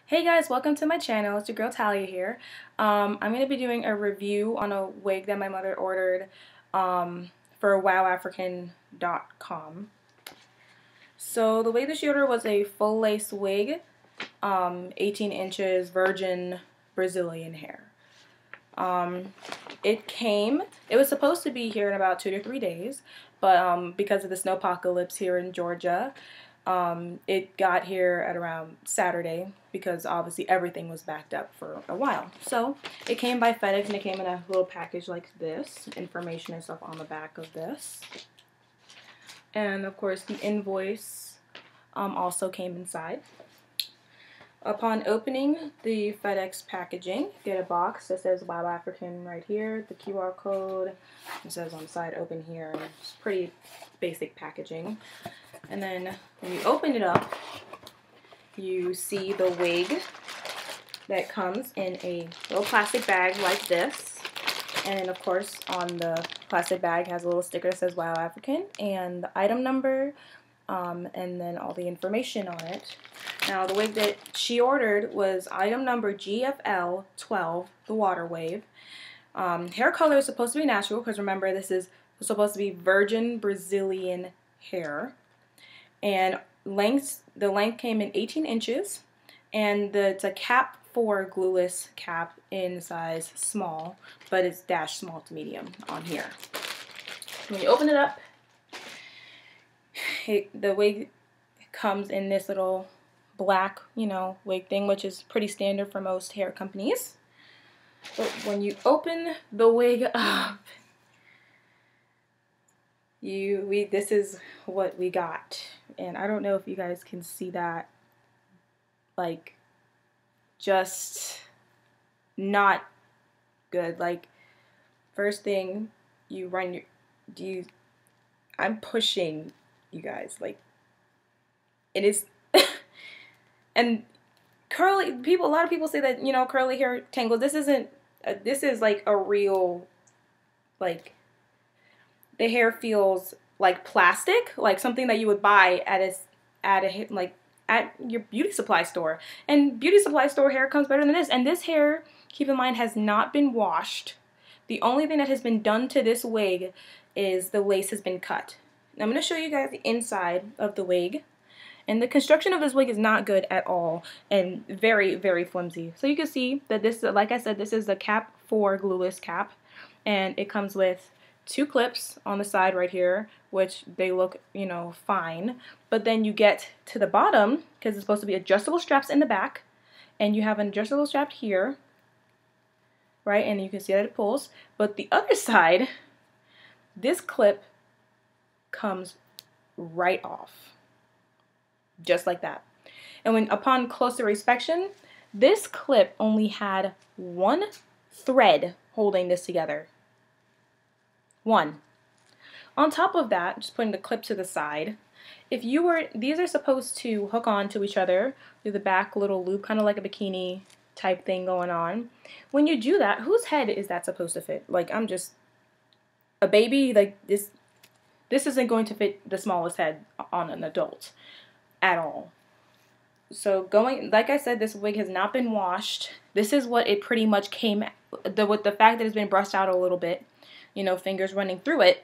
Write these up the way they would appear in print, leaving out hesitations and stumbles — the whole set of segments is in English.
Hey guys, welcome to my channel. It's your girl Talia here. I'm going to be doing a review on a wig that my mother ordered for wowafrican.com. So the wig that she ordered was a full lace wig, 18 inches virgin Brazilian hair. It was supposed to be here in about 2 to 3 days, but because of the snowpocalypse here in Georgia, it got here at around Saturday because obviously everything was backed up for a while. So it came by FedEx and it came in a little package like this, information and stuff on the back of this. And of course the invoice also came inside. Upon opening the FedEx packaging, you get a box that says Wow African right here, the QR code. It says on the side open here. It's pretty basic packaging. And then when you open it up, you see the wig that comes in a little plastic bag like this. And then of course on the plastic bag has a little sticker that says Wow African and the item number, and then all the information on it. Now the wig that she ordered was item number GFL12, the water wave. Hair color is supposed to be natural because remember this is supposed to be virgin Brazilian hair. And the length came in 18 inches, and it's a cap 4 glueless cap in size small, but it's dash small to medium on here. When you open it up, the wig comes in this little black, wig thing, which is pretty standard for most hair companies. But when you open the wig up, this is what we got. And I don't know if you guys can see that, like, just not good. Like, first thing, I'm pushing you guys, like, it is, and curly people, a lot of people say that, curly hair tangles, this is like a real, like, the hair feels like plastic, like something that you would buy at your beauty supply store. And beauty supply store hair comes better than this. And this hair, keep in mind, has not been washed. The only thing that has been done to this wig is the lace has been cut. Now I'm going to show you guys the inside of the wig. And the construction of this wig is not good at all and very, very flimsy. So you can see that this, like I said, this is the cap 4 glueless cap. And it comes with 2 clips on the side right here, which they look, fine. But then you get to the bottom, because it's supposed to be adjustable straps in the back, and you have an adjustable strap here, right? And you can see that it pulls. But the other side, this clip comes right off, just like that. And upon closer inspection, this clip only had 1 thread holding this together. 1. On top of that, just putting the clip to the side, these are supposed to hook on to each other through the back little loop, kind of like a bikini type thing going on. When you do that, whose head is that supposed to fit? Like, I'm just a baby, like this isn't going to fit the smallest head on an adult at all. So like I said, this wig has not been washed. This is what it pretty much came, with the fact that it's been brushed out a little bit, fingers running through it.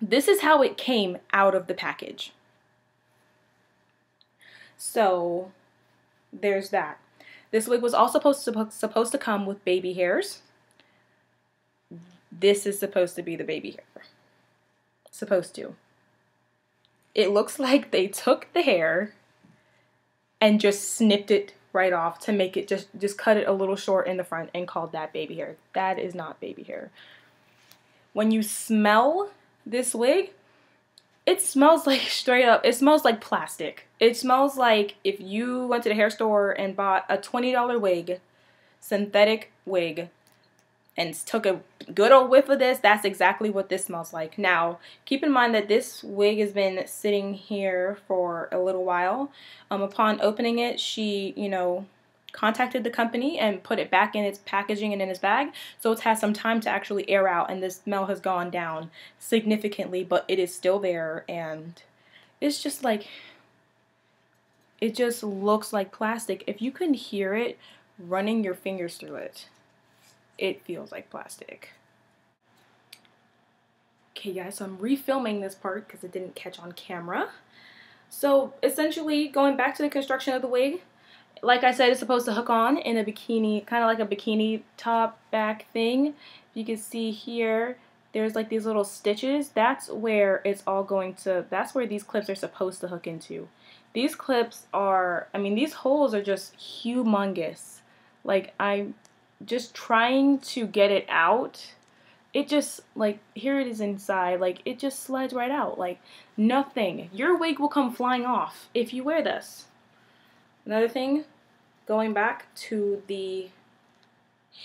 This is how it came out of the package. So there's that. This wig was also supposed to come with baby hairs. This is supposed to be the baby hair. Supposed to. It looks like they took the hair and just snipped it right off to make it just cut it a little short in the front and called that baby hair. That is not baby hair. When you smell this wig, it smells like straight up, it smells like plastic. It smells like if you went to the hair store and bought a $20 wig, synthetic wig, and took a good old whiff of this, that's exactly what this smells like. Now, keep in mind that this wig has been sitting here for a little while. Upon opening it, she, contacted the company and put it back in its packaging and in its bag, so it's had some time to actually air out, and this smell has gone down significantly, but it is still there, and it's just like, It just looks like plastic. If you can hear it running your fingers through it, it feels like plastic. Okay guys, so I'm refilming this part because it didn't catch on camera. So essentially, going back to the construction of the wig, like I said, it's supposed to hook on in a bikini, kind of like a bikini top back thing. You can see here, there's like these little stitches. That's where it's all going to, that's where these clips are supposed to hook into. These clips are, I mean, these holes are just humongous. Like, I'm just trying to get it out. It just, like, here it is inside, like, it just slides right out, like, nothing. Your wig will come flying off if you wear this. Another thing, going back to the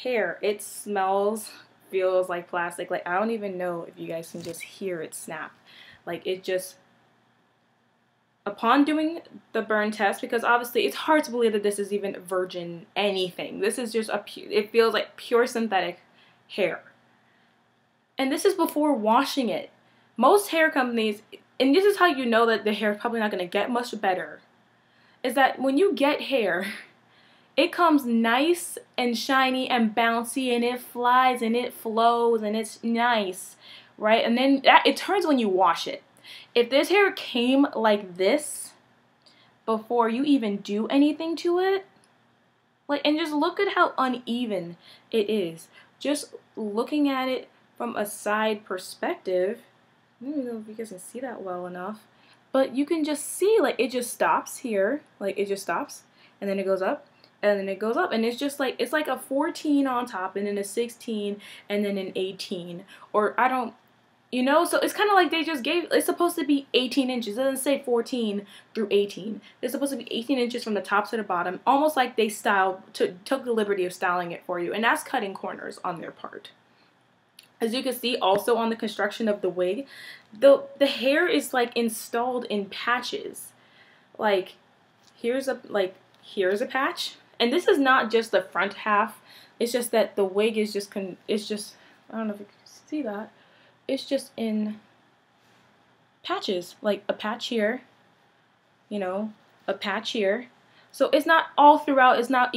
hair, it smells, feels like plastic. Like, I don't even know if you guys can just hear it snap. Like, it just, upon doing the burn test, because obviously it's hard to believe that this is even virgin anything. This is just it feels like pure synthetic hair. And this is before washing it. Most hair companies, and this is how you know that the hair is probably not going to get much better, is that when you get hair, it comes nice and shiny and bouncy and it flies and it flows and it's nice, right? And then it turns when you wash it. If this hair came like this before you even do anything to it, like, and just look at how uneven it is. Just looking at it from a side perspective, I don't know if you guys can see that well enough, but you can just see, like, it just stops here, like, it just stops, and then it goes up, and then it goes up, and it's just like, it's like a 14 on top, and then a 16, and then an 18, or I don't, you know, so it's kind of like they just gave, it's supposed to be 18 inches, it doesn't say 14 through 18, it's supposed to be 18 inches from the top to the bottom, almost like they took the liberty of styling it for you, and that's cutting corners on their part. As you can see also on the construction of the wig, the hair is like installed in patches. Like, here's a patch, and this is not just the front half, it's just that the wig is just, it's just, I don't know if you can see that, it's just in patches, like a patch here, you know, a patch here. So it's not all throughout, it's not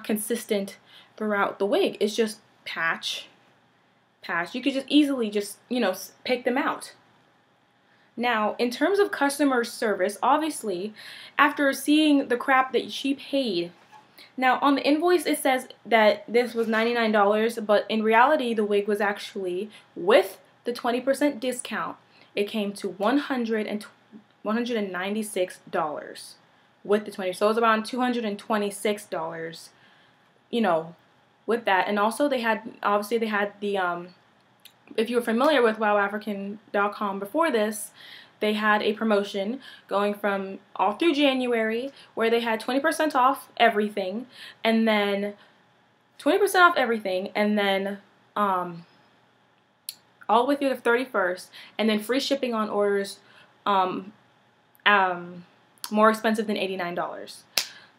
consistent throughout the wig, it's just patch. You could just easily just, you know, pick them out. Now, in terms of customer service, obviously, after seeing the crap that she paid, now on the invoice it says that this was $99, but in reality the wig was actually, with the 20% discount, it came to $196 with the 20. So it was around $226, you know, with that. And also they had, obviously they had the, if you were familiar with WowAfrican.com before this, they had a promotion going from all through January where they had 20% off everything, and then 20% off everything, and then all the way through the 31st, and then free shipping on orders more expensive than $89.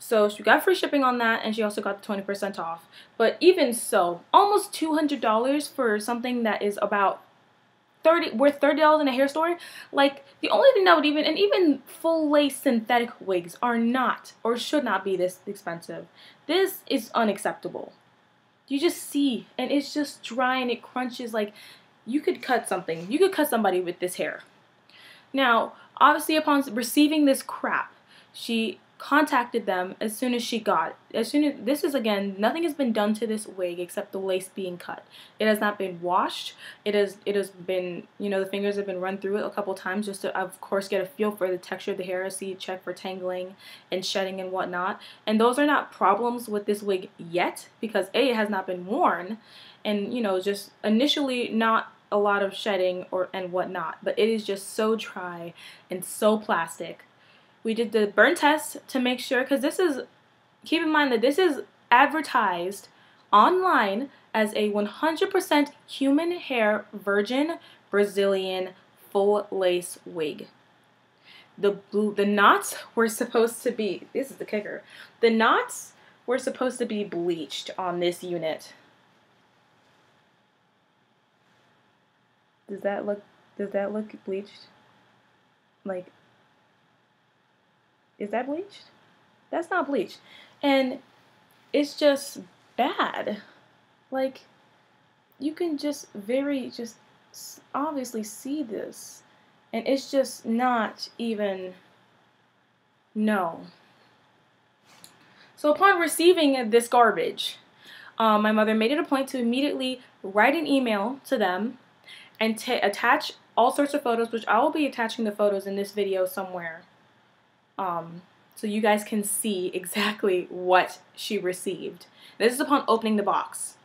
So she got free shipping on that, and she also got the 20% off. But even so, almost $200 for something that is about worth $30 in a hair store. Like, the only thing that would even full lace synthetic wigs are not, or should not be, this expensive. This is unacceptable. You just see, and it's just dry and it crunches. Like, you could cut something. You could cut somebody with this hair. Now, obviously, upon receiving this crap, she contacted them as soon as she got it. This is, again, nothing has been done to this wig except the lace being cut. It has not been washed. It has been, you know, the fingers have been run through it a couple times just to, of course, get a feel for the texture of the hair, check for tangling and shedding and whatnot. And those are not problems with this wig yet, because A, it has not been worn, and, you know, just initially not a lot of shedding and whatnot, but it is just so dry and so plastic. We did the burn test to make sure, because this is, keep in mind that this is advertised online as a 100% human hair virgin Brazilian full lace wig. The knots were supposed to be, this is the kicker, the knots were supposed to be bleached on this unit. Does that look bleached? Like, is that bleached? That's not bleach. And it's just bad. Like, you can just obviously see this. And it's just not even, no. So upon receiving this garbage, my mother made it a point to immediately write an email to them and attach all sorts of photos, which I will be attaching the photos in this video somewhere, so you guys can see exactly what she received. This is upon opening the box.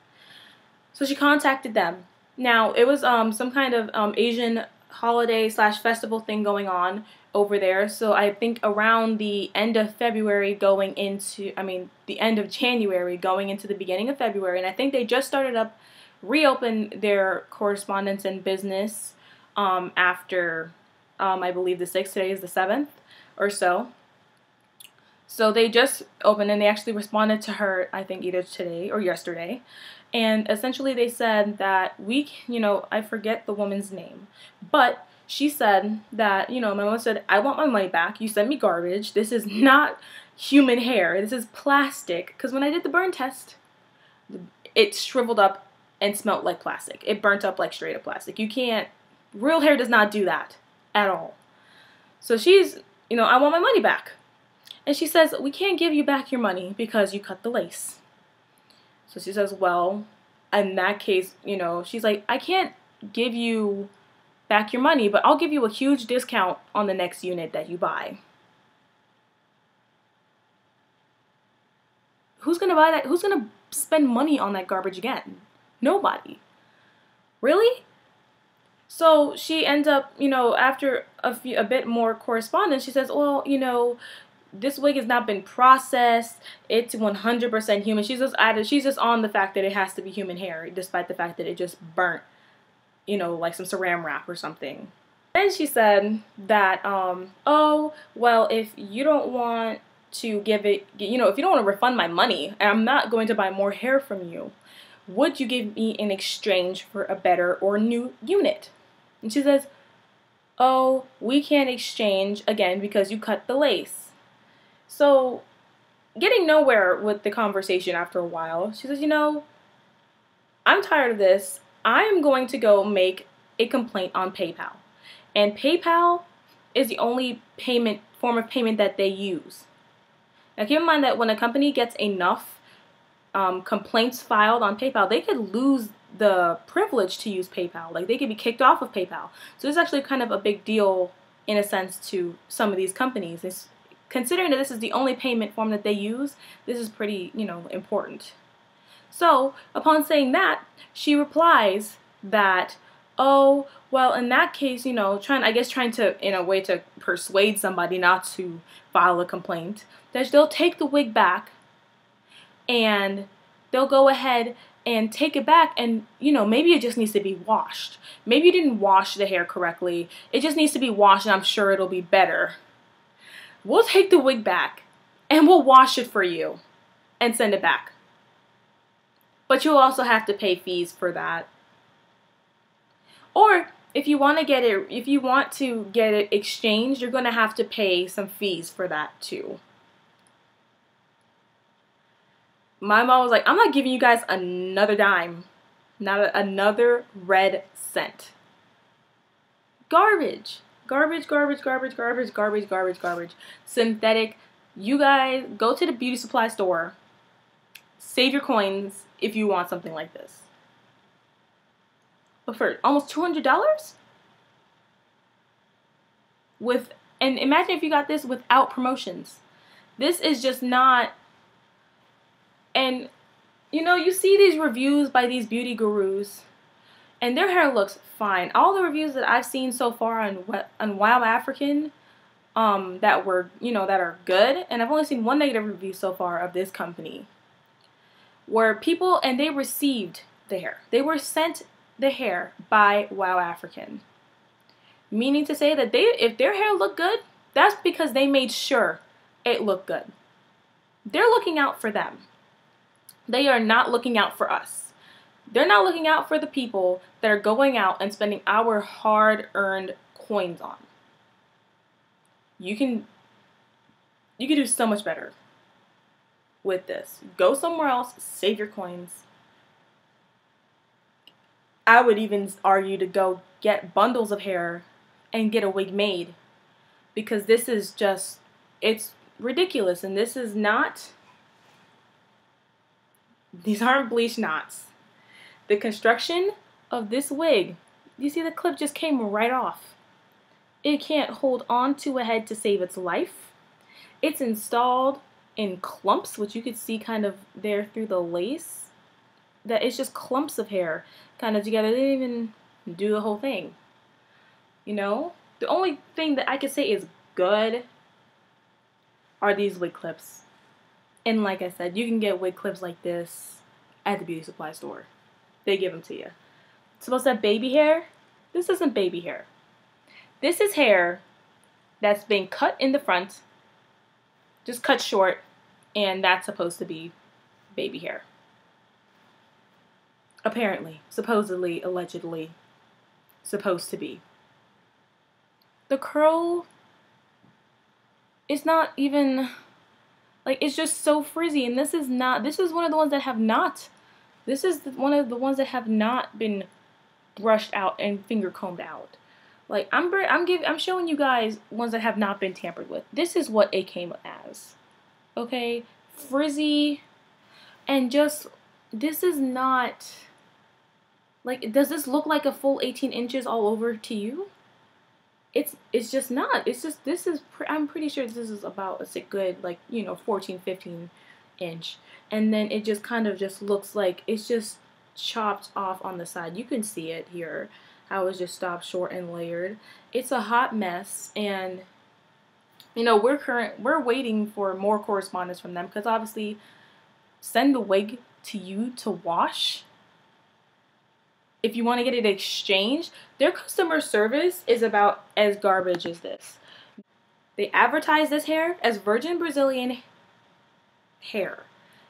So she contacted them. Now, it was some kind of Asian holiday / festival thing going on over there. So I think around the end of February going into, the end of January going into the beginning of February. And I think they just reopened their correspondence and business after, I believe the 6th, today is the 7th or so. So they just opened and they actually responded to her, I think either today or yesterday. And essentially they said that I forget the woman's name, but she said that, my mom said, I want my money back. You sent me garbage. This is not human hair. This is plastic. Because when I did the burn test, it shriveled up and smelled like plastic. It burnt up like straight up plastic. Real hair does not do that at all. So she's, I want my money back. And she says, we can't give you back your money because you cut the lace. So she says, well, in that case, she's like, I can't give you back your money, but I'll give you a huge discount on the next unit that you buy. Who's going to buy that? Who's going to spend money on that garbage again? Nobody. Really? So she ends up, after a bit more correspondence, she says, well, this wig has not been processed. It's 100% human. She's just on the fact that it has to be human hair, despite the fact that it just burnt, like some saran wrap or something. Then she said that, oh, well, if you don't want to give it, if you don't want to refund my money, and I'm not going to buy more hair from you, would you give me in exchange for a better or new unit? And she says, oh, we can't exchange again because you cut the lace. So, getting nowhere with the conversation after a while, she says, I'm tired of this. I am going to go make a complaint on PayPal. And PayPal is the only form of payment that they use. Now, keep in mind that when a company gets enough complaints filed on PayPal, they could lose the privilege to use PayPal. Like, they could be kicked off of PayPal. So, it's actually kind of a big deal, in a sense, to some of these companies. Considering that this is the only payment form that they use, this is pretty, important. So, upon saying that, she replies that, oh, well, in that case, trying to, in a way, to persuade somebody not to file a complaint, that they'll take the wig back and they'll go ahead and take it back and, maybe it just needs to be washed. Maybe you didn't wash the hair correctly. It just needs to be washed and I'm sure it'll be better. We'll take the wig back and we'll wash it for you and send it back. But you'll also have to pay fees for that. Or if you want to get it exchanged, you're going to have to pay some fees for that too. My mom was like, I'm not giving you guys another dime. Not another red cent. Garbage. Garbage, garbage, garbage, garbage, garbage, garbage, garbage. Synthetic. You guys go to the beauty supply store. Save your coins if you want something like this. But for almost $200? And imagine if you got this without promotions. This is just not. And you see these reviews by these beauty gurus, and their hair looks fine. All the reviews that I've seen so far on Wild African, that are good, and I've only seen one negative review so far of this company, where they received the hair. They were sent the hair by Wild African, meaning to say that if their hair looked good, that's because they made sure it looked good. They're looking out for them. They are not looking out for us. They're not looking out for the people that are going out and spending our hard-earned coins on. You can do so much better. with this. Go somewhere else, save your coins. I would even argue to go get bundles of hair and get a wig made, because this is just, it's ridiculous. And this is not, these aren't bleach knots. The construction of this wig, you see the clip just came right off. It can't hold on to a head to save its life. It's installed in clumps, which you could see kind of there through the lace. That it's just clumps of hair kind of together. They didn't even do the whole thing. You know? The only thing that I could say is good are these wig clips. And like I said, you can get wig clips like this at the beauty supply store. They give them to you. It's supposed to have baby hair. This isn't baby hair. This is hair that's been cut in the front, just cut short, and that's supposed to be baby hair. Apparently, supposedly, allegedly, supposed to be. The curl is not even, like, it's just so frizzy, and this is one of the ones that have not, this is one of the ones that have not been brushed out and finger combed out. Like, I'm showing you guys ones that have not been tampered with. This is what it came as. Okay? Frizzy, and just, this is not, like, does this look like a full 18 inches all over to you? It's just not. It's just, this is, I'm pretty sure this is about a good, like, you know, 14, 15 inch. And then it just kind of just looks like it's just chopped off on the side. You can see it here, how it's just stopped short and layered. It's a hot mess, and you know, we're waiting for more correspondence from them, because obviously send the wig to you to wash. If you want to get it exchanged, their customer service is about as garbage as this. They advertise this hair as virgin Brazilian hair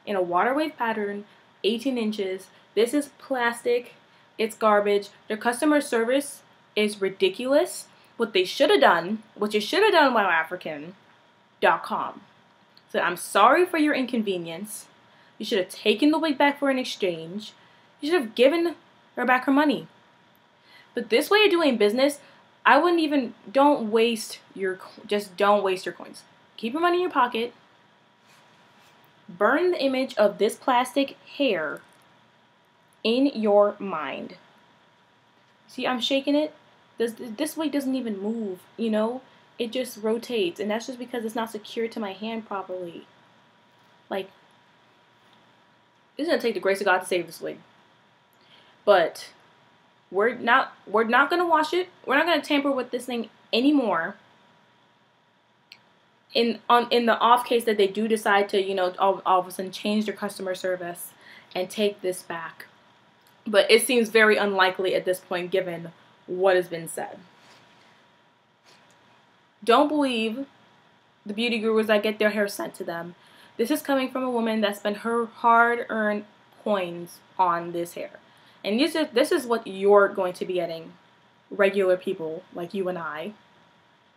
in a water wave pattern, 18 inches. This is plastic. It's garbage. Their customer service is ridiculous. What they should have done, what you should have done, WowAfrican.com. So I'm sorry for your inconvenience. You should have taken the wig back for an exchange. You should have given her back her money. But this way of doing business, I wouldn't even, don't waste your coins. Keep your money in your pocket. Burn the image of this plastic hair in your mind. See, I'm shaking it. This wig doesn't even move, you know? It just rotates, and that's just because it's not secured to my hand properly. Like, it's gonna take the grace of God to save this wig. But we're not gonna wash it. We're not gonna tamper with this thing anymore. In the off case that they do decide to, you know, all of a sudden change their customer service and take this back. But it seems very unlikely at this point, given what has been said. Don't believe the beauty gurus that get their hair sent to them. This is coming from a woman that spent her hard-earned coins on this hair. And this is what you're going to be getting, regular people like you and I.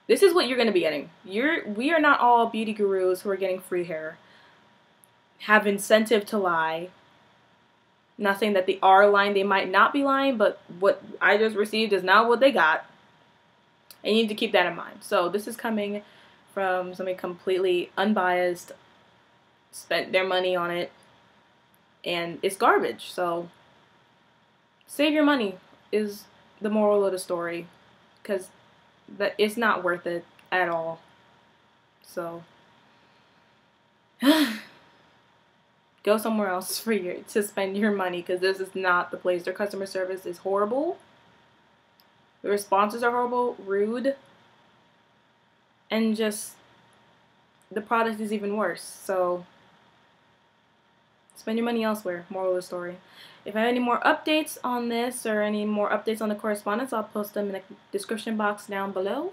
This is what you're going to be getting. We are not all beauty gurus who are getting free hair, have incentive to lie. Not saying that they are lying, they might not be lying, but what I just received is not what they got. And you need to keep that in mind. So this is coming from somebody completely unbiased, spent their money on it, and it's garbage. So save your money is the moral of the story, because it's not worth it at all. So go somewhere else to spend your money, because this is not the place. Their customer service is horrible. The responses are horrible, rude, and just the product is even worse. So spend your money elsewhere. Moral of the story. If I have any more updates on this or any more updates on the correspondence, I'll post them in the description box down below.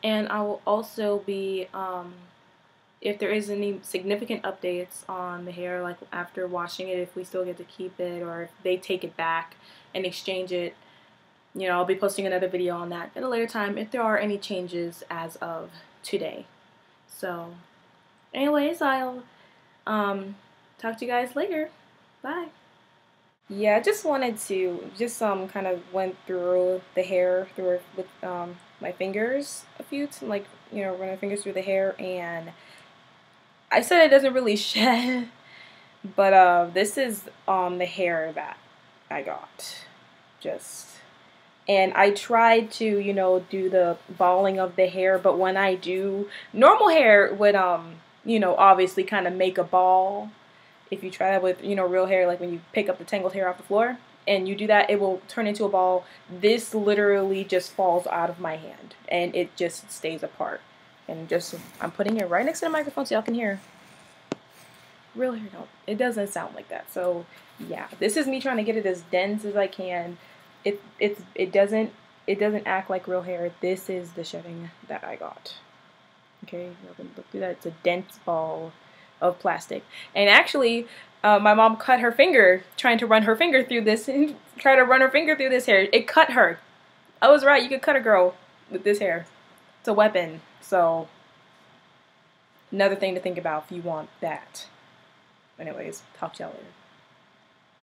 And I will also be, if there is any significant updates on the hair, like after washing it, if we still get to keep it, or if they take it back and exchange it, you know, I'll be posting another video on that at a later time if there are any changes as of today. So anyways, I'll talk to you guys later. Bye. Yeah, I just wanted to kind of went through the hair through it with my fingers a few like run my fingers through the hair, and I said it doesn't really shed, but this is the hair that I got. Just and I tried to do the balling of the hair, but when I do normal hair would obviously kind of make a ball. If you try that with real hair, like when you pick up the tangled hair off the floor and you do that, it will turn into a ball. This literally just falls out of my hand and it just stays apart. And I'm putting it right next to the microphone so y'all can hear. Real hair it doesn't sound like that. So yeah, this is me trying to get it as dense as I can. It doesn't act like real hair. This is the shedding that I got. Okay, you can look through that. It's a dense ball of plastic. And actually, my mom cut her finger trying to run her finger through this and try to run her finger through this hair. It cut her. I was right. You could cut a girl with this hair. It's a weapon. So another thing to think about if you want that. Anyways, talk to y'all later.